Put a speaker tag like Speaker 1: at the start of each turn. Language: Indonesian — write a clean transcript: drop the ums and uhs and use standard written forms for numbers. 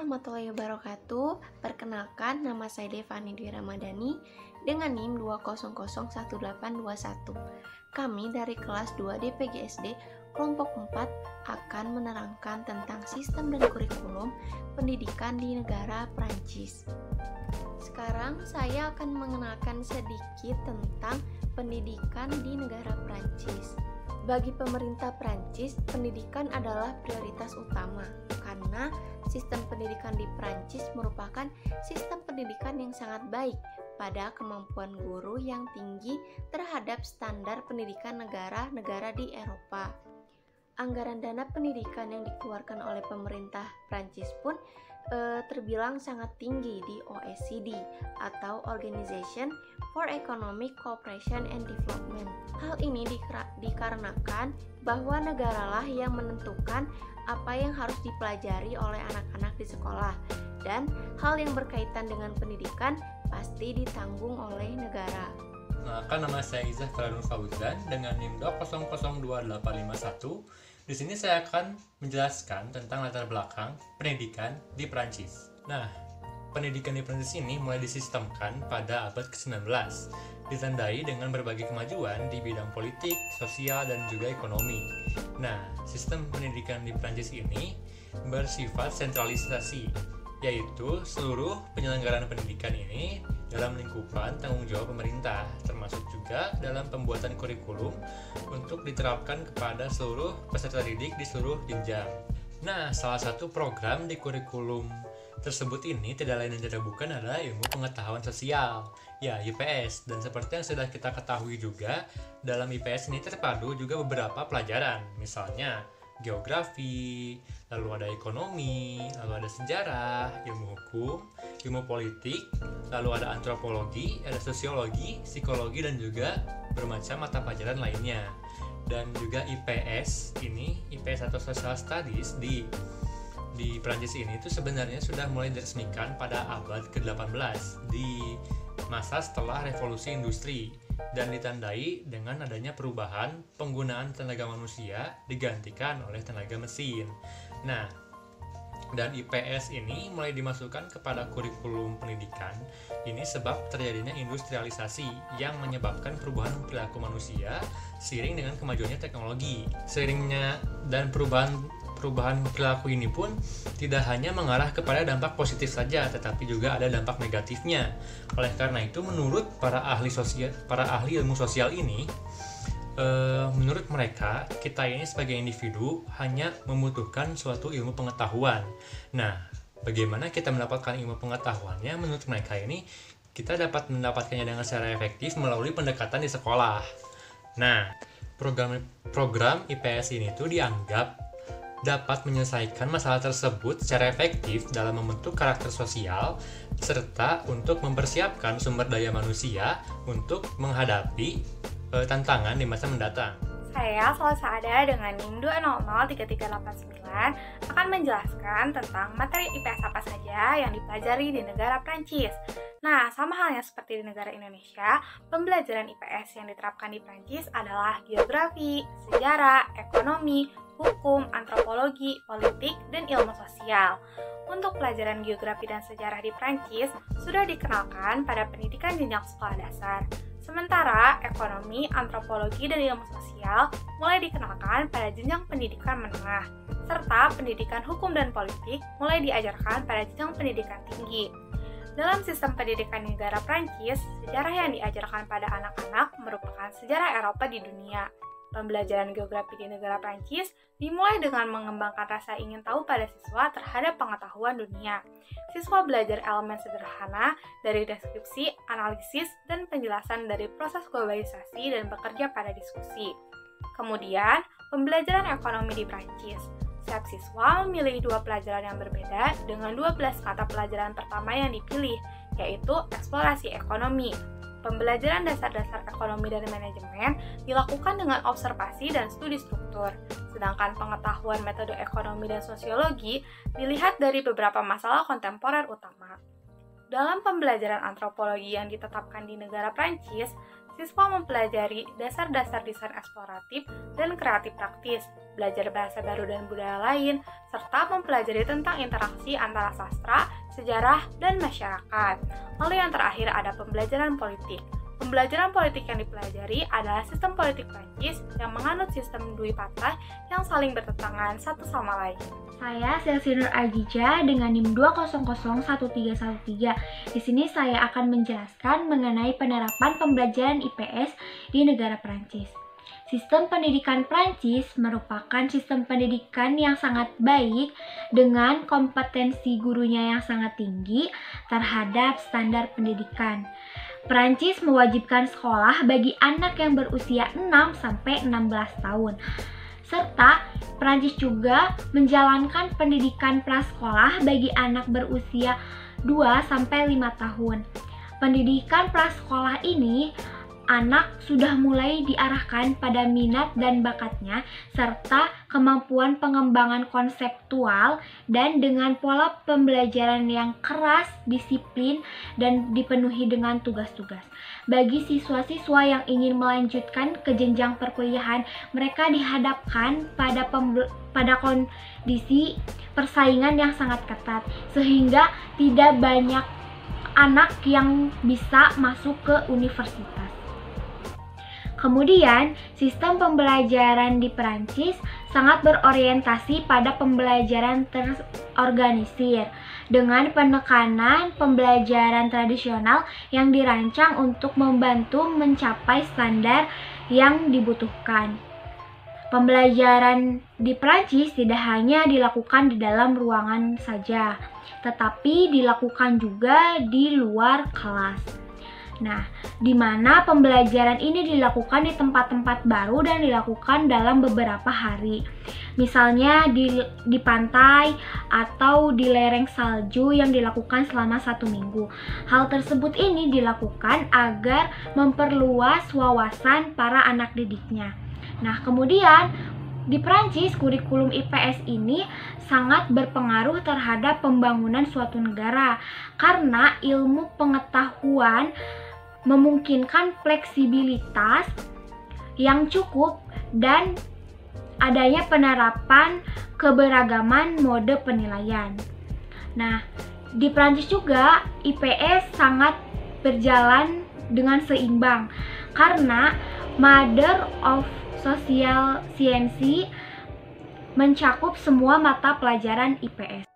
Speaker 1: warahmatullahi wabarakatuh. Perkenalkan, nama saya Devani Dwi Ramadhani dengan NIM 2001821. Kami dari kelas 2 DPGSD kelompok 4 akan menerangkan tentang sistem dan kurikulum pendidikan di negara Prancis. Sekarang saya akan mengenalkan sedikit tentang pendidikan di negara Prancis. Bagi pemerintah Prancis, pendidikan adalah prioritas utama karena sistem pendidikan di Prancis merupakan sistem pendidikan yang sangat baik pada kemampuan guru yang tinggi terhadap standar pendidikan negara-negara di Eropa. Anggaran dana pendidikan yang dikeluarkan oleh pemerintah Prancis pun terbilang sangat tinggi di OECD atau Organization for Economic Cooperation and Development. Hal ini dikarenakan bahwa negaralah yang menentukan apa yang harus dipelajari oleh anak-anak di sekolah, dan hal yang berkaitan dengan pendidikan pasti ditanggung oleh negara.
Speaker 2: Nama saya Izzah Faranur Fauzan dengan NIM 2002851. Di sini saya akan menjelaskan tentang latar belakang pendidikan di Prancis. Nah, pendidikan di Prancis ini mulai disistemkan pada abad ke-19, ditandai dengan berbagai kemajuan di bidang politik, sosial, dan juga ekonomi. Nah, sistem pendidikan di Prancis ini bersifat sentralisasi, yaitu seluruh penyelenggaraan pendidikan ini dalam lingkupan tanggung jawab pemerintah, termasuk juga dalam pembuatan kurikulum untuk diterapkan kepada seluruh peserta didik di seluruh jenjang. Nah, salah satu program di kurikulum tersebut ini tidak lain dan tidak bukan adalah ilmu pengetahuan sosial, ya IPS. Dan seperti yang sudah kita ketahui juga, dalam IPS ini terpadu juga beberapa pelajaran, misalnya geografi, lalu ada ekonomi, lalu ada sejarah, ilmu hukum, ilmu politik, lalu ada antropologi, ada sosiologi, psikologi, dan juga bermacam mata pelajaran lainnya. Dan juga IPS ini, IPS atau Social Studies di Prancis ini itu sebenarnya sudah mulai diresmikan pada abad ke-18 di masa setelah revolusi industri, dan ditandai dengan adanya perubahan penggunaan tenaga manusia digantikan oleh tenaga mesin. Nah, dan IPS ini mulai dimasukkan kepada kurikulum pendidikan ini sebab terjadinya industrialisasi yang menyebabkan perubahan perilaku manusia seiring dengan kemajuannya teknologi. Seiringnya dan perubahan perilaku ini pun tidak hanya mengarah kepada dampak positif saja, tetapi juga ada dampak negatifnya. Oleh karena itu, menurut para ahli ilmu sosial ini, menurut mereka, kita ini sebagai individu hanya membutuhkan suatu ilmu pengetahuan. Nah, bagaimana kita mendapatkan ilmu pengetahuannya? Menurut mereka ini, kita dapat mendapatkannya dengan secara efektif melalui pendekatan di sekolah. Nah, program IPS ini tuh dianggap dapat menyelesaikan masalah tersebut secara efektif dalam membentuk karakter sosial serta untuk mempersiapkan sumber daya manusia untuk menghadapi tantangan di masa mendatang.
Speaker 3: Saya, Salsa Ada dengan NIM 2003389 akan menjelaskan tentang materi IPS apa saja yang dipelajari di negara Prancis. Nah, sama halnya seperti di negara Indonesia, pembelajaran IPS yang diterapkan di Prancis adalah geografi, sejarah, ekonomi, hukum, antropologi, politik, dan ilmu sosial. Untuk pelajaran geografi dan sejarah di Prancis sudah dikenalkan pada pendidikan jenjang sekolah dasar. Sementara ekonomi, antropologi, dan ilmu sosial mulai dikenalkan pada jenjang pendidikan menengah, serta pendidikan hukum dan politik mulai diajarkan pada jenjang pendidikan tinggi. Dalam sistem pendidikan di negara Prancis, sejarah yang diajarkan pada anak-anak merupakan sejarah Eropa di dunia. Pembelajaran geografi di negara Prancis dimulai dengan mengembangkan rasa ingin tahu pada siswa terhadap pengetahuan dunia. Siswa belajar elemen sederhana dari deskripsi, analisis, dan penjelasan dari proses globalisasi dan bekerja pada diskusi. Kemudian, pembelajaran ekonomi di Prancis. Setiap siswa memilih 2 pelajaran yang berbeda dengan 12 mata pelajaran pertama yang dipilih, yaitu eksplorasi ekonomi. Pembelajaran dasar-dasar ekonomi dan manajemen dilakukan dengan observasi dan studi struktur, sedangkan pengetahuan metode ekonomi dan sosiologi dilihat dari beberapa masalah kontemporer utama. Dalam pembelajaran antropologi yang ditetapkan di negara Prancis, siswa mempelajari dasar-dasar desain eksploratif dan kreatif praktis, belajar bahasa baru dan budaya lain, serta mempelajari tentang interaksi antara sastra, sejarah, dan masyarakat. Lalu yang terakhir ada pembelajaran politik. Pembelajaran politik yang dipelajari adalah sistem politik Prancis yang menganut sistem Dui Patah yang saling bertentangan satu sama lain.
Speaker 4: Saya Selsinur Agija dengan NIM 2001313. Di sini saya akan menjelaskan mengenai penerapan pembelajaran IPS di negara Prancis. Sistem pendidikan Prancis merupakan sistem pendidikan yang sangat baik dengan kompetensi gurunya yang sangat tinggi terhadap standar pendidikan. Prancis mewajibkan sekolah bagi anak yang berusia 6-16 tahun. Serta Prancis juga menjalankan pendidikan prasekolah bagi anak berusia 2-5 tahun. Pendidikan prasekolah ini anak sudah mulai diarahkan pada minat dan bakatnya serta kemampuan pengembangan konseptual dan dengan pola pembelajaran yang keras, disiplin, dan dipenuhi dengan tugas-tugas. Bagi siswa-siswa yang ingin melanjutkan ke jenjang perkuliahan, mereka dihadapkan pada kondisi persaingan yang sangat ketat sehingga tidak banyak anak yang bisa masuk ke universitas. Kemudian, sistem pembelajaran di Perancis sangat berorientasi pada pembelajaran terorganisir dengan penekanan pembelajaran tradisional yang dirancang untuk membantu mencapai standar yang dibutuhkan. Pembelajaran di Perancis tidak hanya dilakukan di dalam ruangan saja, tetapi dilakukan juga di luar kelas. Nah, di mana pembelajaran ini dilakukan di tempat-tempat baru dan dilakukan dalam beberapa hari. Misalnya di pantai atau di lereng salju yang dilakukan selama 1 minggu. Hal tersebut ini dilakukan agar memperluas wawasan para anak didiknya. Nah, kemudian di Prancis, kurikulum IPS ini sangat berpengaruh terhadap pembangunan suatu negara karena ilmu pengetahuan memungkinkan fleksibilitas yang cukup dan adanya penerapan keberagaman mode penilaian. Nah, di Prancis juga IPS sangat berjalan dengan seimbang karena Mother of Social Science mencakup semua mata pelajaran IPS.